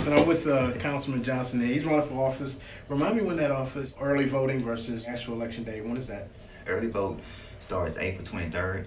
Listen, I'm with Councilman Johnson there. He's running for office. Remind me when that office, early voting versus actual election day, when is that? Early vote starts April 23rd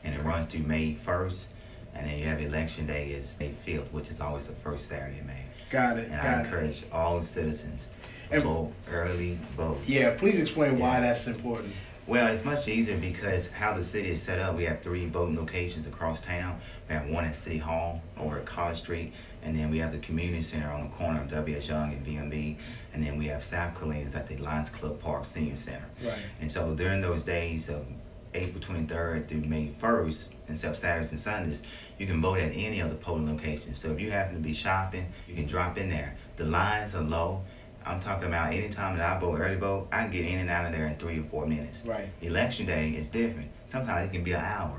and it runs through May 1st. And then you have election day is May 5th, which is always the first Saturday in May. Got it. And I encourage all citizens to vote early vote. Yeah, please explain why that's important. Well, it's much easier because how the city is set up, we have 3 voting locations across town. We have one at City Hall over at College Street, and then we have the community center on the corner of W.S. Young and VMB, and then we have South Killeen at the Lions Club Park Senior Center. Right. And so during those days of April 23rd through May 1st, except Saturdays and Sundays, you can vote at any of the polling locations. So if you happen to be shopping, you can drop in there. The lines are low. I'm talking about any time that I vote early vote, I can get in and out of there in 3 or 4 minutes. Right. Election day is different. Sometimes it can be an hour.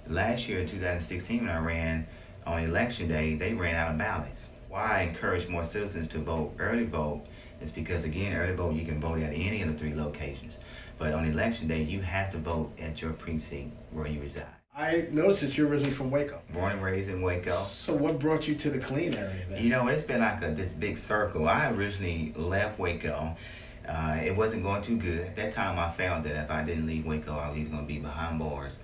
Last year in 2016 when I ran on election day, they ran out of ballots. Why I encourage more citizens to vote early vote is because, again, early vote, you can vote at any of the 3 locations. But on election day, you have to vote at your precinct where you reside. I noticed that you're originally from Waco. Born and raised in Waco. So what brought you to the Killeen area then? You know, it's been like this big circle. I originally left Waco. It wasn't going too good. At that time, I found that if I didn't leave Waco, I was either going to be behind bars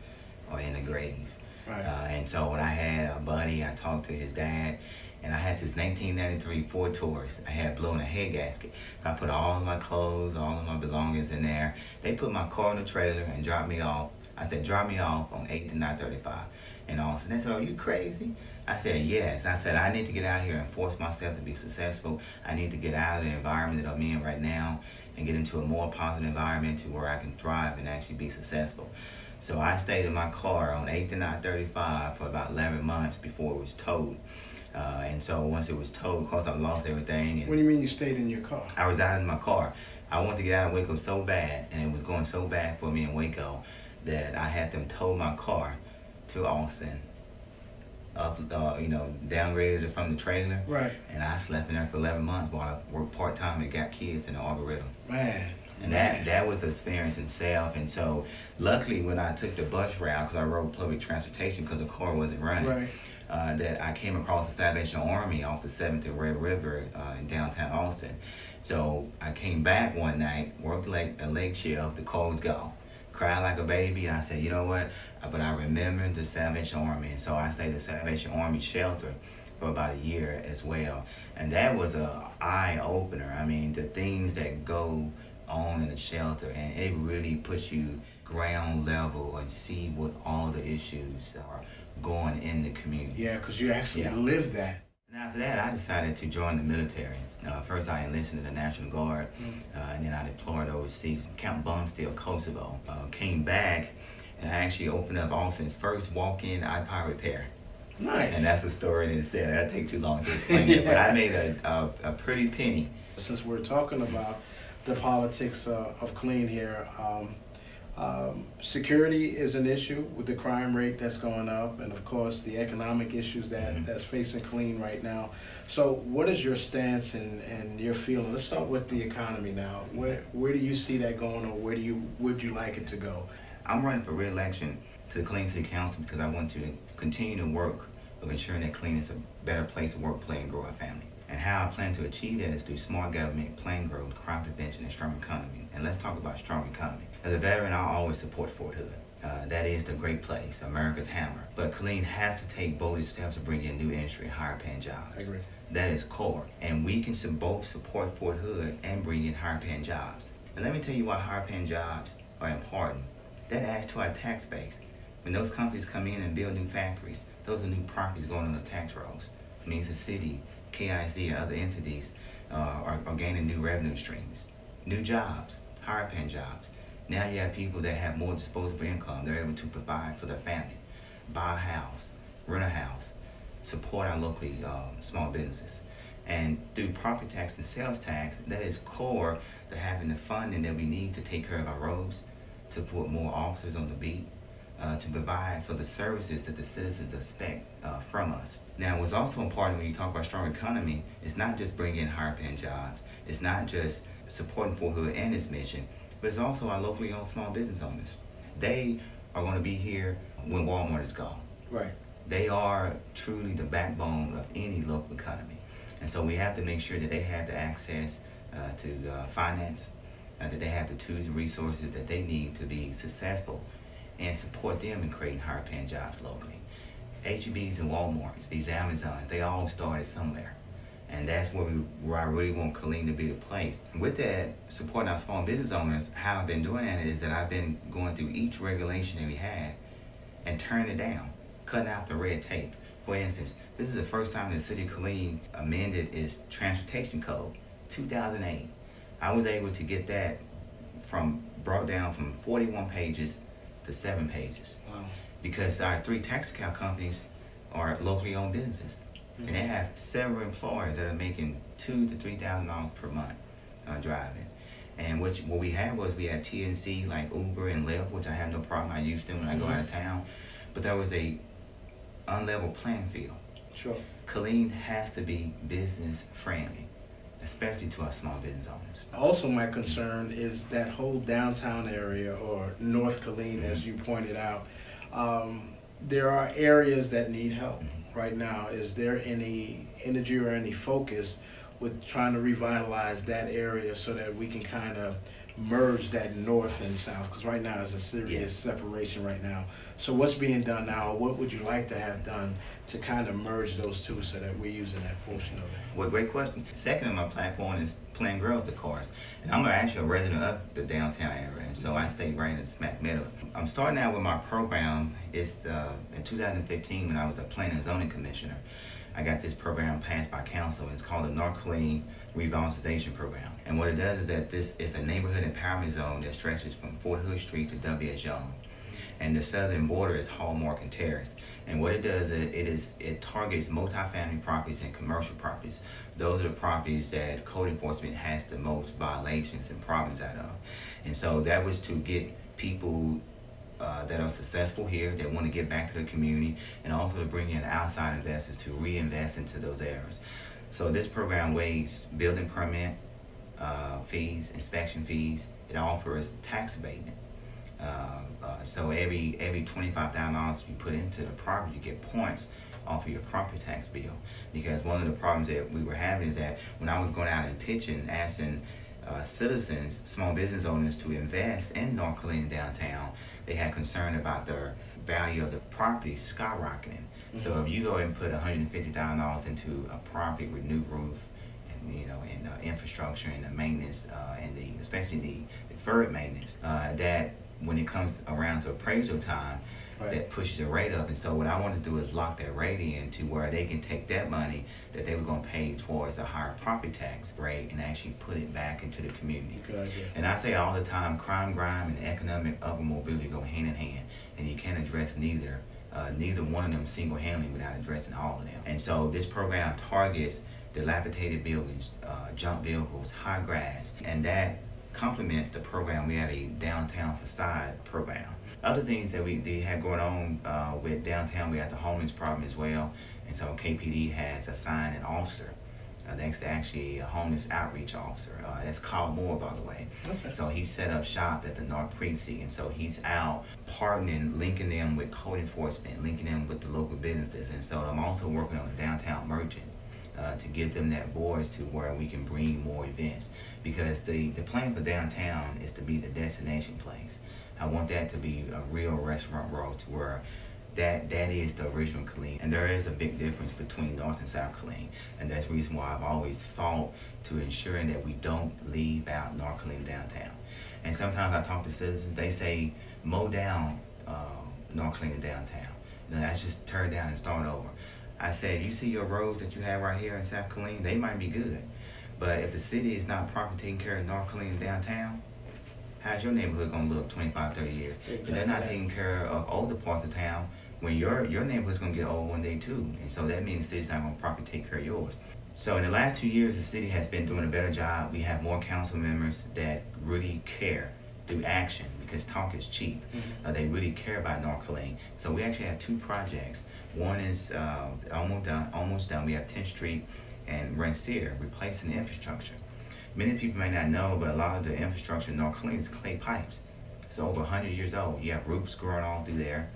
or in the grave. Right. And so when I had a buddy, I talked to his dad, and I had this 1993 Ford Taurus. I had blown a head gasket. I put all of my clothes, all of my belongings in there. They put my car in the trailer and dropped me off. I said, drop me off on 8th and 935 in Austin. They said, are you crazy? I said, yes. I said, I need to get out here and force myself to be successful. I need to get out of the environment that I'm in right now and get into a more positive environment to where I can thrive and actually be successful. So I stayed in my car on 8th and 935 for about 11 months before it was towed. And so once it was towed, of course, I lost everything. And what do you mean you stayed in your car? I was out in my car. I wanted to get out of Waco so bad, and it was going so bad for me in Waco, that I had them tow my car to Austin, downgraded it from the trailer. Right. And I slept in there for 11 months while I worked part-time and got kids in the Arboretum. Man. And that was an experience in itself. And so luckily when I took the bus route, because I rode public transportation because the car wasn't running, right. That I came across the Salvation Army off the 7th and Red River in downtown Austin. So I came back one night, worked a lake shift, the car was gone. Cried like a baby. I said, you know what? But I remembered the Salvation Army, and so I stayed at the Salvation Army shelter for about a year as well. And that was an eye-opener. I mean, the things that go on in the shelter, and it really puts you ground level and see what all the issues are going in the community. Yeah, because you actually lived that. And after that, I decided to join the military. First, I enlisted in the National Guard, and then I deployed overseas. Camp Bonsteel, Kosovo. Came back, and I actually opened up Austin's first walk-in iPod repair. Nice. And that's the story in itself. That'll take too long to explain it, but I made a pretty penny. Since we're talking about the politics of Killeen here, security is an issue with the crime rate that's going up, and of course the economic issues that's facing Killeen right now. So what is your stance and your feeling? Let's start with the economy now. Where do you see that going, or would you like it to go? I'm running for re-election to the Killeen City Council because I want to continue to work of ensuring that Killeen is a better place to work, play, and grow our family. And how I plan to achieve that is through smart government, planned growth, crime prevention, and strong economy. And let's talk about strong economy. As a veteran, I always support Fort Hood. That is the great place, America's hammer. But Killeen has to take bold steps to bring in new industry, higher paying jobs. I agree. That is core. And we can both support Fort Hood and bring in higher paying jobs. And let me tell you why higher paying jobs are important. That adds to our tax base. When those companies come in and build new factories, those are new properties going on the tax rolls. It means the city, KISD, and other entities are gaining new revenue streams. New jobs, higher paying jobs. Now you have people that have more disposable income. They're able to provide for their family, buy a house, rent a house, support our locally small businesses. And through property tax and sales tax, that is core to having the funding that we need to take care of our roads, to put more officers on the beat, to provide for the services that the citizens expect from us. Now, what's also important when you talk about strong economy, it's not just bringing in higher paying jobs. It's not just supporting Fort Hood and its mission, but it's also our locally owned small business owners. They are going to be here when Walmart is gone. Right. They are truly the backbone of any local economy. And so we have to make sure that they have the access to finance, that they have the tools and resources that they need to be successful, and support them in creating higher paying jobs locally. HEBs and Walmarts, these Amazons, they all started somewhere. And that's where I really want Killeen to be the place. With that, supporting our small business owners, how I've been doing that is that I've been going through each regulation that we had and turning it down, cutting out the red tape. For instance, this is the first time the city of Killeen amended its transportation code, 2008. I was able to get that brought down from 41 pages to 7 pages. Wow. Because our 3 taxi cab companies are locally owned businesses. And they have several employers that are making $2,000 to $3,000 per month driving. And what we had TNC like Uber and Lyft, which I have no problem. I use them when I go out of town. But there was a unlevel playing field. Sure. Killeen has to be business friendly, especially to our small business owners. Also, my concern is that whole downtown area, or North Killeen, as you pointed out. There are areas that need help right now. Is there any energy or any focus with trying to revitalize that area so that we can kind of merge that north and south? Because right now there's a serious separation right now. So what's being done now? What would you like to have done to kind of merge those two so that we're using that portion of it? Well, great question. Second on my platform is playing growth, of course. And I'm actually a resident of the downtown area, and so I stay right in the smack middle. I'm starting out with my program. It's in 2015 when I was a planning and zoning commissioner. I got this program passed by council. It's called the North Killeen Revitalization Program. And what it does is that this is a neighborhood empowerment zone that stretches from Fort Hood Street to W.S. Young. And the southern border is Hallmark and Terrace. And what it does is it targets multifamily properties and commercial properties. Those are the properties that code enforcement has the most violations and problems out of. And so that was to get people that are successful here, that want to get back to the community, and also to bring in outside investors to reinvest into those areas. So this program waives building permit fees, inspection fees. It offers tax abatement. So every $25,000 you put into the property, you get points off of your property tax bill. Because one of the problems that we were having is that when I was going out and pitching, asking citizens, small business owners to invest in North Killeen downtown, they had concern about the value of the property skyrocketing. So if you go and put $150,000 into a property with new roof, and and infrastructure and the maintenance, and especially the deferred maintenance, that when it comes around to appraisal time, that pushes the rate up. And so what I want to do is lock that rate in to where they can take that money that they were going to pay towards a higher property tax rate and actually put it back into the community. Good idea. And I say all the time, crime, grime, and economic upward mobility go hand in hand, and you can't address neither one of them single-handedly without addressing all of them. And so this program targets dilapidated buildings, junk vehicles, high grass, and that complements the program. We have a downtown facade program. Other things that they have going on with downtown, we have the homeless problem as well. And so KPD has assigned an officer. That's actually a homeless outreach officer. That's Kyle Moore, by the way. Okay. So he set up shop at the North Precinct, and so he's out partnering, linking them with code enforcement, linking them with the local businesses. And so I'm also working on a downtown merchant to get them that voice to where we can bring more events. Because the plan for downtown is to be the destination place. I want that to be a real restaurant row to where that is the original Killeen. And there is a big difference between North and South Killeen. And that's the reason why I've always fought to ensuring that we don't leave out North Killeen downtown. And sometimes I talk to citizens, they say, mow down North Killeen downtown. That's just tear it down and start over. I said, you see your roads that you have right here in South Killeen, they might be good. But if the city is not properly taking care of North Killeen downtown, how's your neighborhood gonna look 25, 30 years? Exactly. If they're not taking care of older parts of town, when your neighborhood's gonna get old one day too. And so that means the city's not gonna properly take care of yours. So in the last 2 years, the city has been doing a better job. We have more council members that really care through action, because talk is cheap. They really care about North Killeen. So we actually have 2 projects. One is almost done. We have 10th Street and Rancier, replacing the infrastructure. Many people may not know, but a lot of the infrastructure in North Killeen is clay pipes. It's over 100 years old. You have roots growing all through there.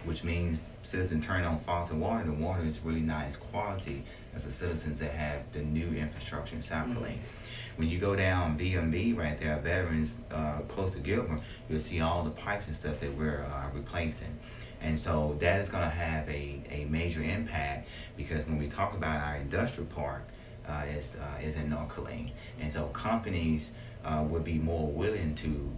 which means citizens turn on faucet water. The water is really not as quality as the citizens that have the new infrastructure in South Killeen. When you go down B&B right there, Veterans, close to Gilbert, you'll see all the pipes and stuff that we're replacing. And so that is going to have a major impact, because when we talk about our industrial park, is in North Killeen. And so companies would be more willing to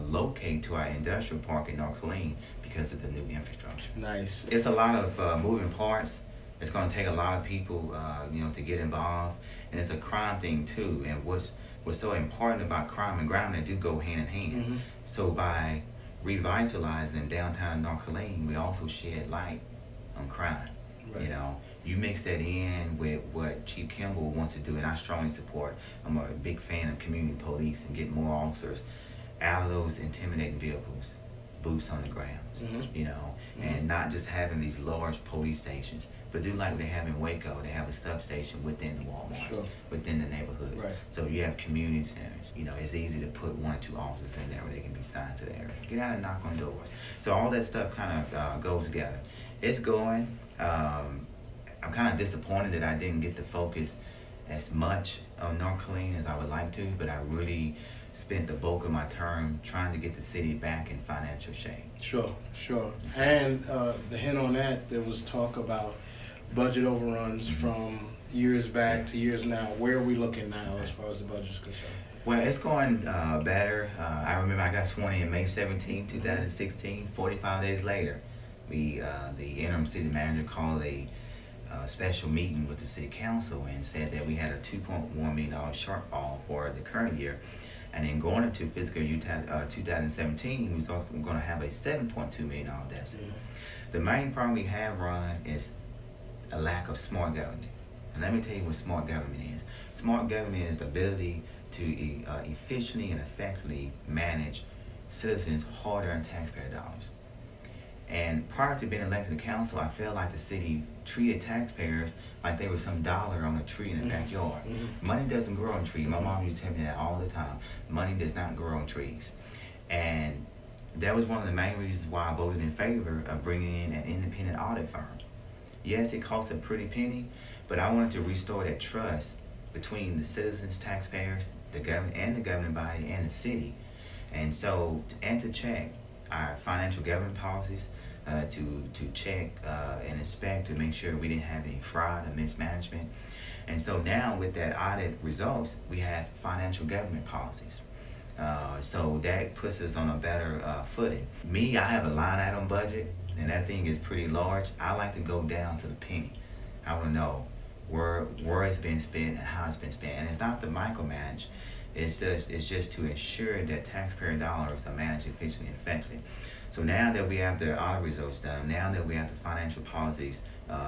locate to our industrial park in North Killeen because of the new infrastructure. Nice. It's a lot of moving parts. It's going to take a lot of people, to get involved, and it's a crime thing too. And what's so important about crime and crime, they do go hand in hand. So by revitalizing downtown North Killeen, we also shed light on crime. Right. You mix that in with what Chief Kimball wants to do, and I strongly support. I'm a big fan of community police and getting more officers out of those intimidating vehicles, boots on the grounds, and not just having these large police stations, but do like they have in Waco. They have a substation within the Walmarts, within the neighborhoods. Right. So you have community centers. It's easy to put 1 or 2 officers in there where they can be signed to the area. Get out and knock on doors. So all that stuff kind of goes together. It's going. I'm kind of disappointed that I didn't get to focus as much on North Killeen as I would like to, but I really spent the bulk of my term trying to get the city back in financial shape. Sure. And the hint on that, there was talk about budget overruns from years back to years now. Where are we looking now as far as the budget's concerned? Well, it's going better. I remember I got sworn in May 17, 2016. 45 days later, the interim city manager called a special meeting with the city council and said that we had a $2.1 million shortfall for the current year. And then going into fiscal year 2017, we was also going to have a $7.2 million deficit. The main problem we have, Ron, is a lack of smart government. And let me tell you what smart government is. Smart government is the ability to efficiently and effectively manage citizens' hard-earned taxpayer dollars. And prior to being elected to council, I felt like the city treated taxpayers like they were some dollar on a tree in the backyard. Money doesn't grow on trees. My mom used to tell me that all the time. Money does not grow on trees. And that was one of the main reasons why I voted in favor of bringing in an independent audit firm. Yes, it cost a pretty penny, but I wanted to restore that trust between the citizens, taxpayers, the government, and the governing body, and the city. And so, to check our financial government policies, to check and inspect to make sure we didn't have any fraud or mismanagement. And so now with that audit results, we have financial government policies. So that puts us on a better footing. Me, I have a line item budget, and that thing is pretty large. I like to go down to the penny. I want to know where it's been spent and how it's been spent. And it's not to micromanage. It's just to ensure that taxpayer dollars are managed efficiently and effectively. So now that we have the audit results done, now that we have the financial policies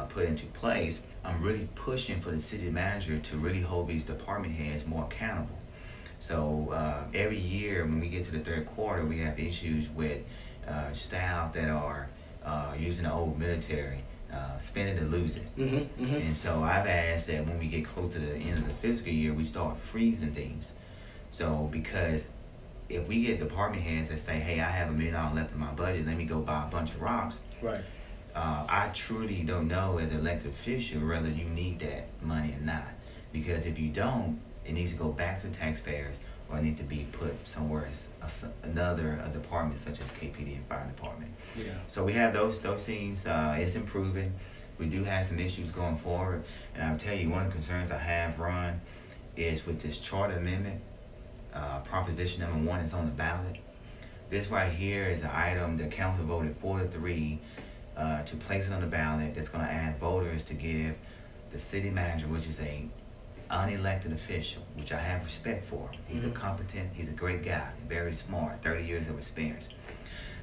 put into place, I'm really pushing for the city manager to really hold these department heads more accountable. So every year when we get to the third quarter, we have issues with staff that are using the old military, spend it and lose it. And so I've asked that when we get close to the end of the fiscal year, we start freezing things. So because if we get department heads that say, hey, I have $1 million left in my budget, let me go buy a bunch of rocks. Right. I truly don't know as an elected official whether you need that money or not. Because if you don't, it needs to go back to the taxpayers, or it needs to be put somewhere else, another department such as KPD and fire department. Yeah. So we have those things. It's improving. We do have some issues going forward. And I'll tell you, one of the concerns I have, Ron, is with this charter amendment. Proposition number 1 is on the ballot. This right here is an item the council voted 4-3 to place it on the ballot. That's going to add voters to give the city manager, which is a unelected official, which I have respect for. He's a competent, he's a great guy, very smart, 30 years of experience.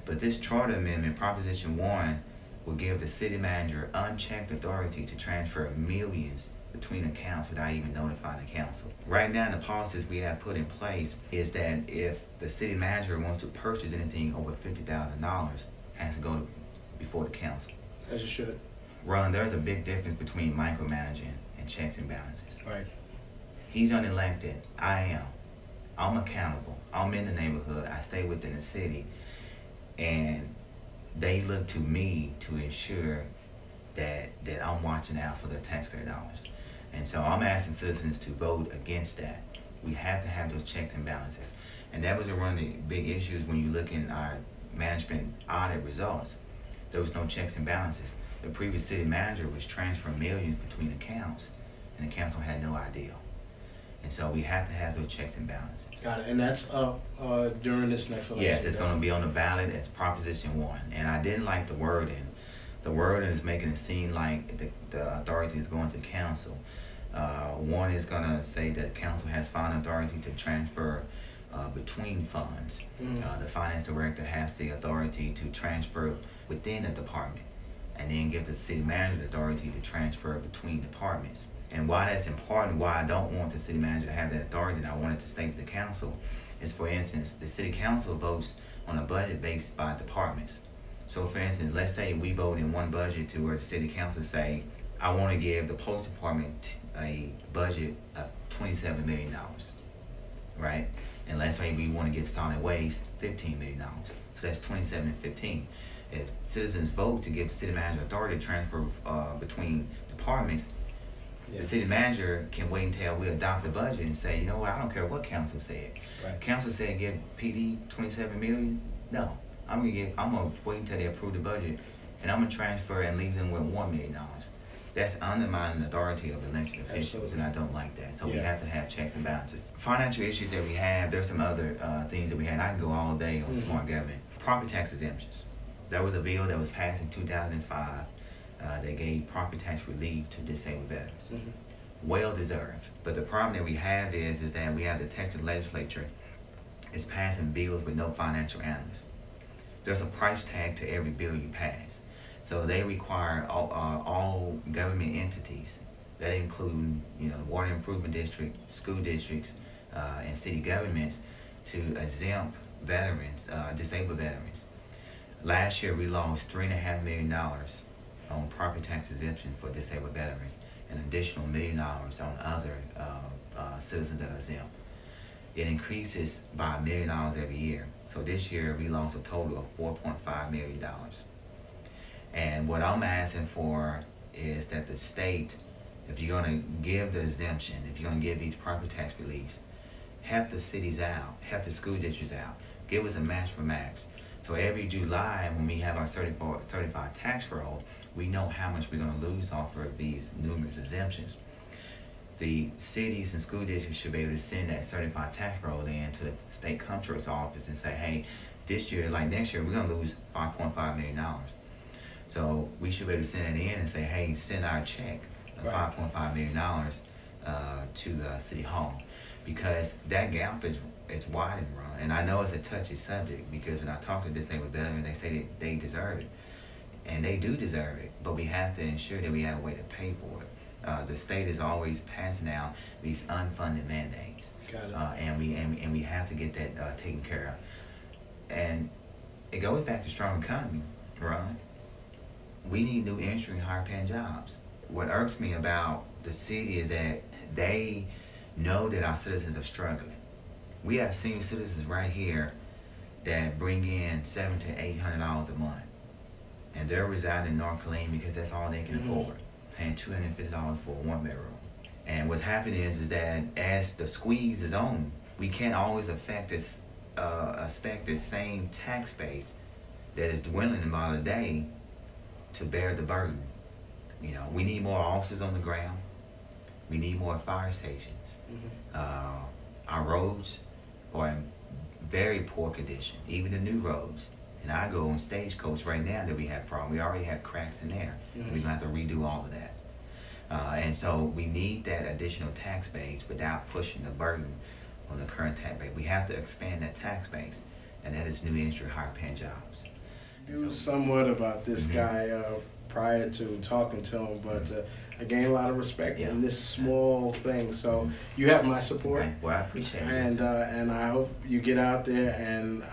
But this charter amendment, Proposition 1, will give the city manager unchecked authority to transfer millions between accounts without even notifying the council. Right now, the policies we have put in place is that if the city manager wants to purchase anything over $50,000, has to go before the council. As you should. Ron, there's a big difference between micromanaging and checks and balances. Right. He's unelected. I am. I'm accountable. I'm in the neighborhood. I stay within the city. And they look to me to ensure that I'm watching out for their taxpayer dollars. And so I'm asking citizens to vote against that. We have to have those checks and balances. And that was one of the big issues when you look in our management audit results. There was no checks and balances. The previous city manager was transferring millions between accounts, and the council had no idea. And so we have to have those checks and balances. Got it. And that's up during this next election? Yes, it's going to be on the ballot as Proposition 1. And I didn't like the wording. The wording is making it seem like the authority is going to council. One is going to say that council has final authority to transfer between funds. The finance director has the authority to transfer within a department, and then give the city manager the authority to transfer between departments. And why that's important, why I don't want the city manager to have that authority, and I want it to stay with the council, is, for instance, the city council votes on a budget based by departments. So for instance, let's say we vote in one budget to where the city council say, I want to give the police department a budget of $27 million, right? And let's say we want to give solid waste $15 million. So that's 27 and 15. If citizens vote to give the city manager authority to transfer between departments, the city manager can wait until we adopt the budget and say, you know what, I don't care what council said. Right. Council said give PD 27 million. No, I'm gonna wait until they approve the budget, and I'm gonna transfer and leave them with $1 million. That's undermining the authority of elected officials, and I don't like that. So we have to have checks and balances. Financial issues that we have, there's some other things that we had. I can go all day on smart government. Property tax exemptions. There was a bill that was passed in 2005 that gave property tax relief to disabled veterans. Well deserved. But the problem that we have is that we have the Texas legislature is passing bills with no financial analysis. There's a price tag to every bill you pass. So they require all government entities, that include water improvement district, school districts, and city governments, to exempt veterans, disabled veterans. Last year we lost $3.5 million on property tax exemption for disabled veterans, and additional $1 million on other citizens that are exempt. It increases by $1 million every year. So this year we lost a total of $4.5 million. And what I'm asking for is that the state, if you're going to give the exemption, if you're going to give these property tax reliefs, help the cities out, help the school districts out, give us a match for match. So every July when we have our certified tax roll, we know how much we're going to lose off of these numerous exemptions. The cities and school districts should be able to send that certified tax roll in to the state comptroller's office and say, hey, this year, like next year, we're going to lose $5.5 million. So we should be able to send it in and say, hey, send our check of $5.5 million to City Hall, because that gap is wide and run. And I know it's a touchy subject, because when I talk to disabled veterans, they say that they deserve it. And they do deserve it, but we have to ensure that we have a way to pay for it. The state is always passing out these unfunded mandates. Got it. And we have to get that taken care of. And it goes back to strong economy, right? We need new industry and higher paying jobs. What irks me about the city is that they know that our citizens are struggling. We have senior citizens right here that bring in $700 to $800 a month, and they're residing in North Killeen because that's all they can afford, paying $250 for a one bedroom. And what's happening is that as the squeeze is on, we can't always expect this same tax base that is dwindling by the day to bear the burden. We need more officers on the ground. We need more fire stations. Our roads are in very poor condition, even the new roads. And I go on Stagecoach right now that we have problems. We already have cracks in there. We're going to have to redo all of that. And so we need that additional tax base without pushing the burden on the current tax base. We have to expand that tax base, and that is new industry, higher paying jobs. You knew somewhat about this guy prior to talking to him, but I gain a lot of respect Yeah. in this small thing. So you have my support. Right. Well, I appreciate it. And I hope you get out there, and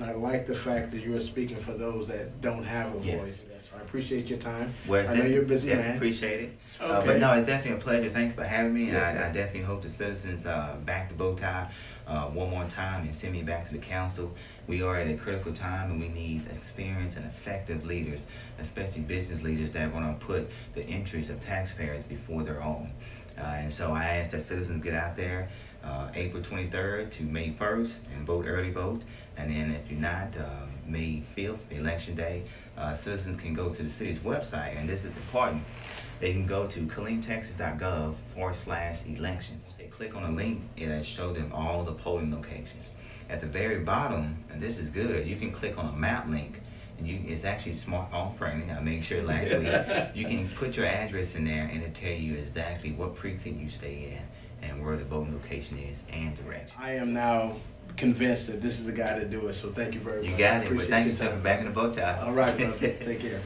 I like the fact that you are speaking for those that don't have a Yes. voice. So I appreciate your time. Well, I know you're a busy man. Appreciate it. Okay. But no, it's definitely a pleasure. Thank you for having me. Yes, I sir. definitely hope the citizens back the bow tie one more time and send me back to the council. We are at a critical time, and we need experienced and effective leaders, especially business leaders that want to put the interests of taxpayers before their own. And so I ask that citizens get out there April 23rd to May 1st and vote early vote. And then if you're not, May 5th, election day, citizens can go to the city's website, and this is important. They can go to KilleenTexas.gov/elections. They click on a link, it'll show them all the polling locations. At the very bottom, and this is good, you can click on a map link, and it's actually smartphone friendly. I made sure last week. You can put your address in there, and it'll tell you exactly what precinct you stay in and where the voting location is and direction. I am now convinced that this is the guy to do it. So thank you very much. You got it. Well, Appreciate thank you, your sir, time. for backing the bow tie. All right, brother. Take care.